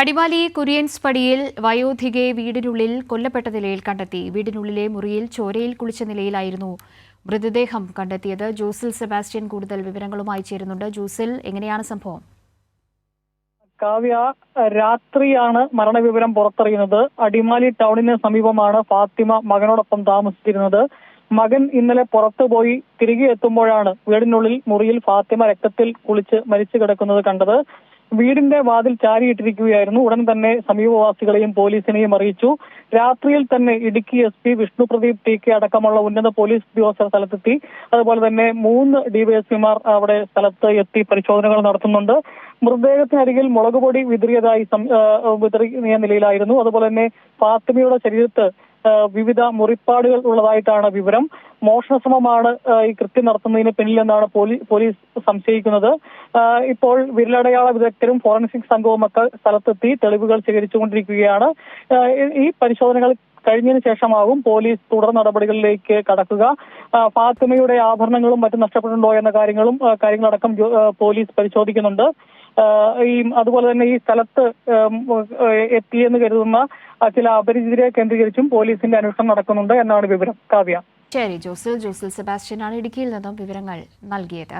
അടിമാലി കുര്യൻസ് പടിയിൽ വയോധികയെ വീടിനുള്ളിൽ കൊല്ലപ്പെട്ട നിലയിൽ കണ്ടെത്തി. വീടിനുള്ളിലെ മുറിയിൽ ചോരയിൽ കുളിച്ച നിലയിലായിരുന്നു മൃതദേഹം കണ്ടെത്തിയത്. ജോസിൽ സെബാസ്റ്റ്യൻ കൂടുതൽ വിവരങ്ങളുമായി ചേരുന്നുണ്ട്. ജോസിൽ, എങ്ങനെയാണ് സംഭവം? കാവ്യ, രാത്രിയാണ് മരണവിവരം പുറത്തറിയുന്നത്. അടിമാലി ടൗണിന് സമീപമാണ് ഫാത്തിമ മകനോടൊപ്പം താമസിച്ചിരുന്നത്. മകൻ ഇന്നലെ പുറത്തുപോയി തിരികെ എത്തുമ്പോഴാണ് വീടിനുള്ളിൽ മുറിയിൽ ഫാത്തിമ രക്തത്തിൽ കുളിച്ച് മരിച്ചു കിടക്കുന്നത് കണ്ടത്. വീടിന്റെ വാതിൽ ചാരിയിട്ടിരിക്കുകയായിരുന്നു. ഉടൻ തന്നെ സമീപവാസികളെയും പോലീസിനെയും അറിയിച്ചു. രാത്രിയിൽ തന്നെ ഇടുക്കി SP വിഷ്ണു പ്രദീപ് TK അടക്കമുള്ള ഉന്നത പോലീസ് ഉദ്യോഗസ്ഥർ സ്ഥലത്തെത്തി. അതുപോലെ തന്നെ 3 DYSPമാർ അവിടെ സ്ഥലത്ത് എത്തി പരിശോധനകൾ നടത്തുന്നുണ്ട്. മൃതദേഹത്തിനരികിൽ മുളകുപൊടി വിതറിയ നിലയിലായിരുന്നു. അതുപോലെ തന്നെ ഫാത്തിമയുടെ ശരീരത്ത് വിവിധ മുറിപ്പാടുകൾ ഉള്ളതായിട്ടാണ് വിവരം. മോഷണശ്രമമാണ് ഈ കൃത്യം നടത്തുന്നതിന് പിന്നിലെന്നാണ് പോലീസ് സംശയിക്കുന്നത്. ഇപ്പോൾ വിരലടയാള വിദഗ്ധരും ഫോറൻസിക് സംഘവുമൊക്കെ സ്ഥലത്തെത്തി തെളിവുകൾ ശേഖരിച്ചുകൊണ്ടിരിക്കുകയാണ്. ഈ പരിശോധനകൾ കഴിഞ്ഞതിന് ശേഷമാകും പോലീസ് തുടർ നടപടികളിലേക്ക് കടക്കുക. ഫാത്തിമയുടെ ആഭരണങ്ങളും മറ്റും നഷ്ടപ്പെട്ടുണ്ടോ എന്ന കാര്യങ്ങളടക്കം പോലീസ് പരിശോധിക്കുന്നുണ്ട്. അതുപോലെ തന്നെ ഈ സ്ഥലത്ത് എത്തിയെന്ന് കരുതുന്ന ചില അപരിചിതരെ കേന്ദ്രീകരിച്ചും പോലീസിന്റെ അന്വേഷണം നടക്കുന്നുണ്ട് എന്നാണ് വിവരം. കാവ്യ. ശരി, ജോസിൽ സെബാസ്റ്റ്യൻ ആണ് ഇടുക്കിയിൽ നിന്നും വിവരങ്ങൾ നൽകിയത്.